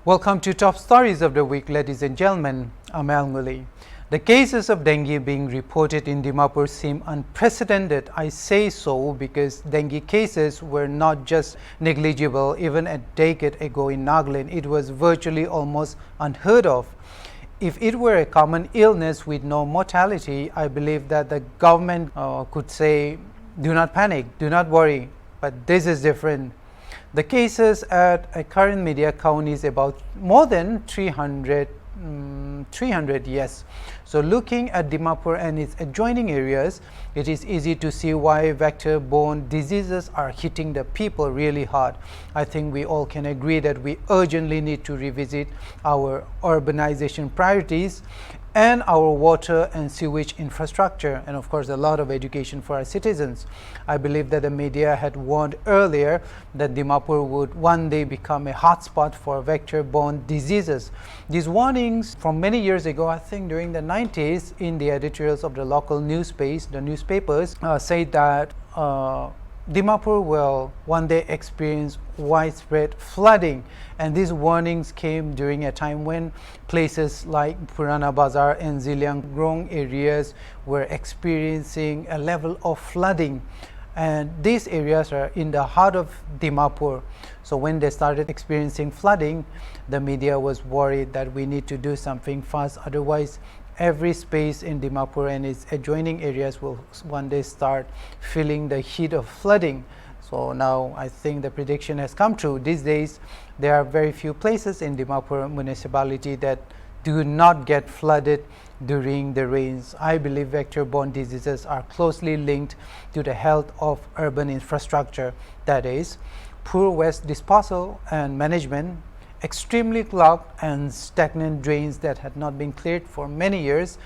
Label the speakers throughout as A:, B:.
A: Welcome to Top Stories of the Week, ladies and gentlemen. I'm Ngullie. The cases of dengue being reported in Dimapur seem unprecedented. I say so because dengue cases were not just negligible. Even a decade ago in Nagaland, it was virtually almost unheard of. If it were a common illness with no mortality, I believe that the government could say, do not panic, do not worry. But this is different. The cases at a current media count is about more than 300, yes. So looking at Dimapur and its adjoining areas, it is easy to see why vector-borne diseases are hitting the people really hard. I think we all can agree that we urgently need to revisit our urbanization priorities and our water and sewage infrastructure, and of course a lot of education for our citizens. I believe that the media had warned earlier that Dimapur would one day become a hotspot for vector-borne diseases. These warnings from many years ago, I think during the 90s, in the editorials of the local newspapers said that Dimapur will one day experience widespread flooding, and these warnings came during a time when places like Purana Bazar and Ziliangrong areas were experiencing a level of flooding, and these areas are in the heart of Dimapur. So when they started experiencing flooding, the media was worried that we need to do something fast, otherwise every space in Dimapur and its adjoining areas will one day start feeling the heat of flooding. So now I think the prediction has come true. These days there are very few places in Dimapur municipality that do not get flooded during the rains. I believe vector-borne diseases are closely linked to the health of urban infrastructure, that is, poor waste disposal and management, extremely clogged and stagnant drains that had not been cleared for many years,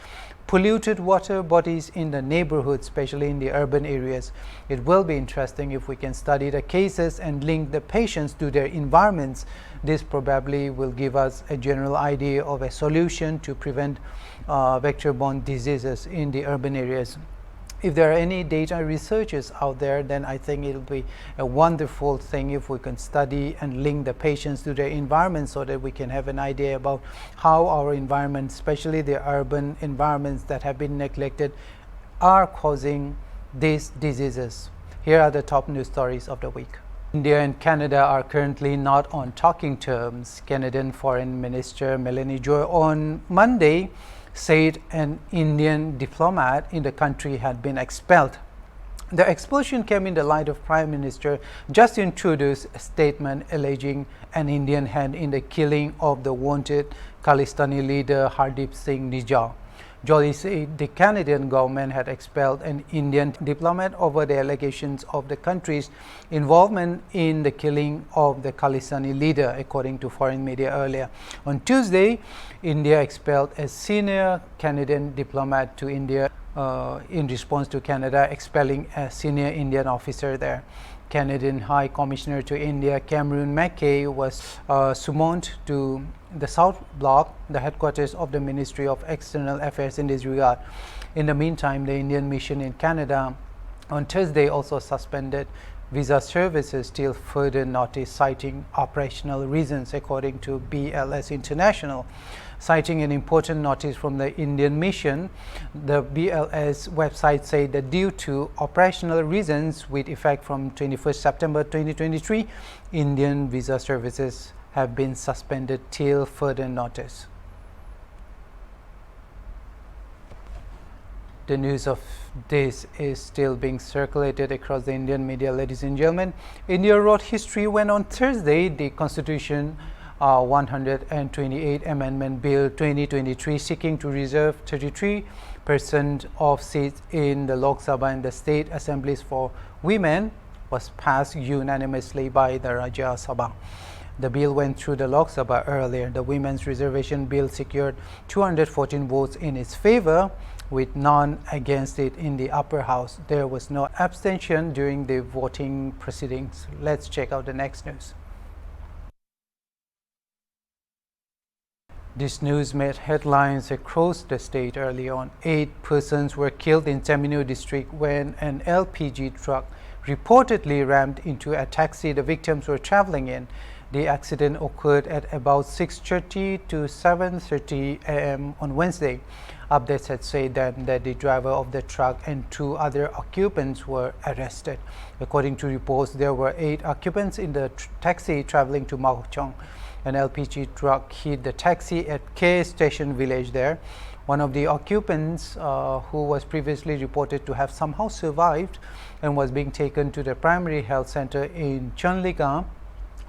A: polluted water bodies in the neighborhood, especially in the urban areas. It will be interesting if we can study the cases and link the patients to their environments. This probably will give us a general idea of a solution to prevent vector-borne diseases in the urban areas. If there are any data researchers out there, then I think it will be a wonderful thing if we can study and link the patients to their environment so that we can have an idea about how our environment, especially the urban environments that have been neglected, are causing these diseases. Here are the top news stories of the week. India and Canada are currently not on talking terms. Canadian Foreign Minister Melanie Joy on Monday said an Indian diplomat in the country had been expelled. The expulsion came in the light of Prime Minister Justin Trudeau's statement alleging an Indian hand in the killing of the wanted Khalistani leader Hardeep Singh Nijjar. Joly said the Canadian government had expelled an Indian diplomat over the allegations of the country's involvement in the killing of the Khalistani leader, according to foreign media earlier. On Tuesday, India expelled a senior Canadian diplomat to India in response to Canada expelling a senior Indian officer there. Canadian High Commissioner to India Cameron McKay was summoned to the South Block, the headquarters of the Ministry of External Affairs in this regard. In the meantime, the Indian mission in Canada on Thursday also suspended visa services till further notice, citing operational reasons, according to BLS International. Citing an important notice from the Indian mission, the BLS website said that due to operational reasons with effect from 21st September 2023, Indian visa services have been suspended till further notice. The news of this is still being circulated across the Indian media, ladies and gentlemen. India wrote history when on Thursday the Constitution 128 Amendment Bill 2023 seeking to reserve 33% of seats in the Lok Sabha and the state assemblies for women was passed unanimously by the Rajya Sabha. The bill went through the Lok Sabha earlier. The Women's Reservation Bill secured 214 votes in its favor, with none against it in the upper house. There was no abstention during the voting proceedings. Let's check out the next news. This news made headlines across the state early on. 8 persons were killed in Tamil district when an LPG truck reportedly rammed into a taxi the victims were traveling in. The accident occurred at about 6:30 to 7:30 a.m. on Wednesday. Updates had said that the driver of the truck and 2 other occupants were arrested. According to reports, there were 8 occupants in the taxi traveling to Maochong. An LPG truck hit the taxi at K Station village there. One of the occupants, who was previously reported to have somehow survived and was being taken to the primary health center in Chonlika,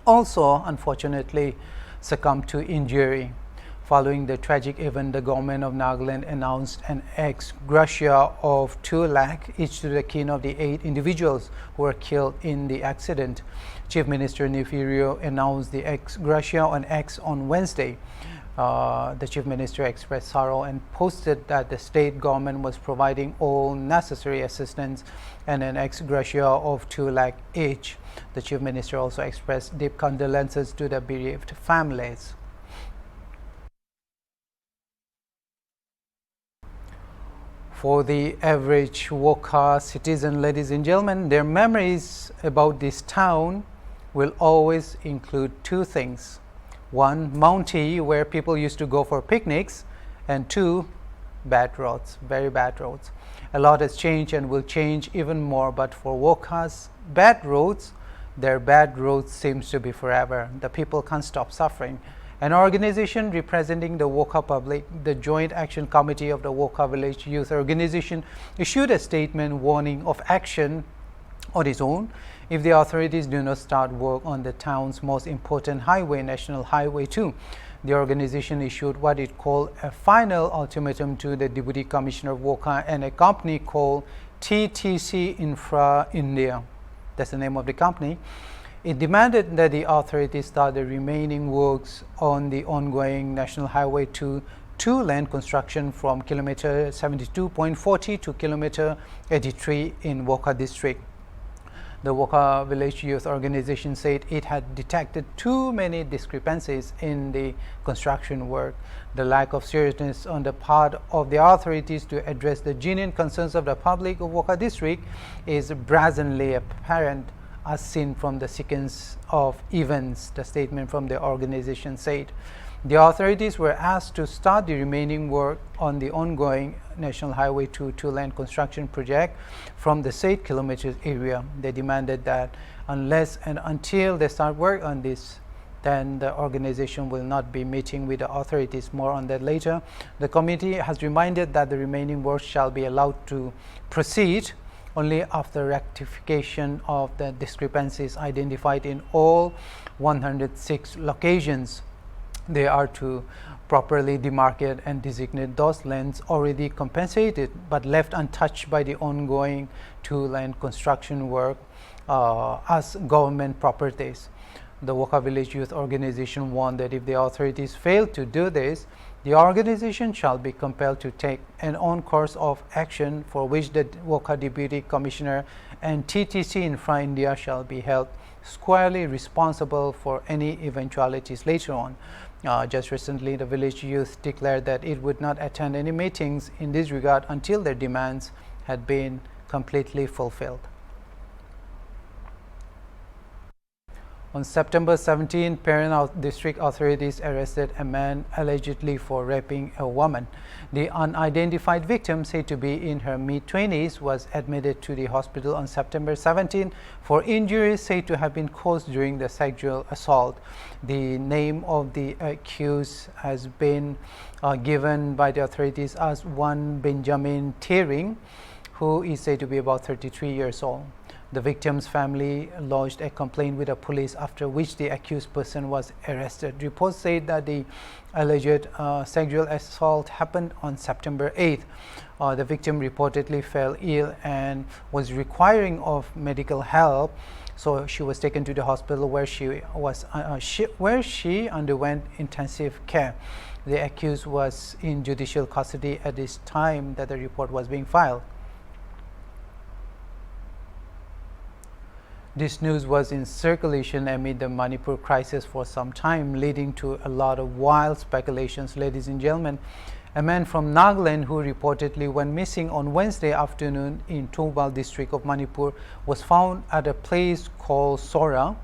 A: also unfortunately succumbed to injury. Following the tragic event, the government of Nagaland announced an ex gratia of 2 lakh each to the kin of the 8 individuals who were killed in the accident. Chief Minister Nefirio announced the ex gratia on X on Wednesday. The Chief Minister expressed sorrow and posted that the state government was providing all necessary assistance and an ex gratia of 2 lakh each. The Chief Minister also expressed deep condolences to the bereaved families. For the average Wokha citizen, ladies and gentlemen, their memories about this town will always include 2 things. 1, Mountie, where people used to go for picnics, and 2, bad roads, very bad roads. A lot has changed and will change even more, but for Wokha's bad roads, their bad roads seems to be forever. The people can't stop suffering. An organization representing the Wokha public, the Joint Action Committee of the Wokha Village Youth Organization, issued a statement warning of action on its own if the authorities do not start work on the town's most important highway, National Highway 2. The organization issued what it called a final ultimatum to the Deputy Commissioner of Wokha and a company called TTC Infra India. That's the name of the company. It demanded that the authorities start the remaining works on the ongoing National Highway 2 2-lane construction from kilometer 72.40 to kilometer 83 in Wokha district. The Wokha Village Youth Organization said it had detected too many discrepancies in the construction work. The lack of seriousness on the part of the authorities to address the genuine concerns of the public of Wokha district is brazenly apparent as seen from the sequence of events, the statement from the organization said. The authorities were asked to start the remaining work on the ongoing National Highway 2 2-lane construction project from the said kilometers area. They demanded that unless and until they start work on this, then the organization will not be meeting with the authorities. More on that later. The committee has reminded that the remaining work shall be allowed to proceed only after rectification of the discrepancies identified in all 106 locations. They are to properly demarcate and designate those lands already compensated but left untouched by the ongoing 2-lane construction work as government properties. The Wokha Village Youth Organization warned that if the authorities fail to do this, the organization shall be compelled to take an own course of action for which the Wokha Deputy Commissioner and TTC Infra India shall be held squarely responsible for any eventualities later on. Just recently, the village youth declared that it would not attend any meetings in this regard until their demands had been completely fulfilled. On September 17, Parent district authorities arrested a man allegedly for raping a woman. The unidentified victim, said to be in her mid-20s, was admitted to the hospital on September 17 for injuries said to have been caused during the sexual assault. The name of the accused has been given by the authorities as one Benjamin Tearing, who is said to be about 33 years old. The victim's family lodged a complaint with the police, after which the accused person was arrested. Reports said that the alleged sexual assault happened on September 8th. The victim reportedly fell ill and was requiring of medical help, so she was taken to the hospital where she underwent intensive care. The accused was in judicial custody at this time that the report was being filed. This news was in circulation amid the Manipur crisis for some time, leading to a lot of wild speculations. Ladies and gentlemen, a man from Nagaland who reportedly went missing on Wednesday afternoon in Thoubal district of Manipur was found at a place called Sora.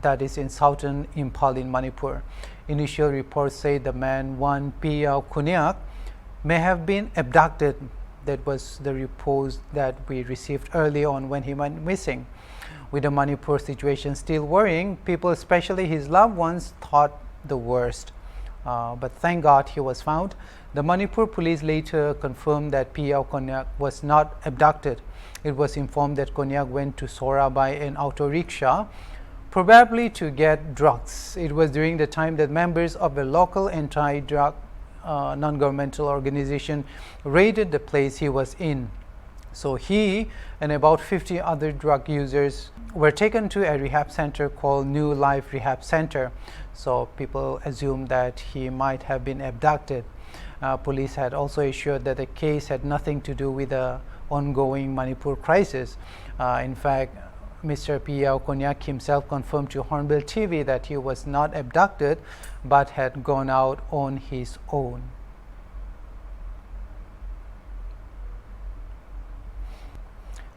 A: that is in southern Imphal in Manipur. Initial reports say the man Wan Piyao Kunyak may have been abducted. That was the report that we received early on when he went missing. With the Manipur situation still worrying, people, especially his loved ones, thought the worst. But thank God he was found. The Manipur police later confirmed that Piyao Konyak was not abducted. It was informed that Konyak went to Sora by an auto rickshaw, probably to get drugs. It was during the time that members of a local anti-drug non-governmental organization raided the place he was in. So he and about 50 other drug users were taken to a rehab center called New Life Rehab Center. So people assumed that he might have been abducted. Police had also assured that the case had nothing to do with the ongoing Manipur crisis. In fact, Mr. Piyao Konyak himself confirmed to Hornbill TV that he was not abducted but had gone out on his own.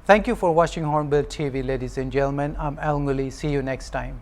A: Thank you for watching Hornbill TV, ladies and gentlemen. I'm Ngullie. See you next time.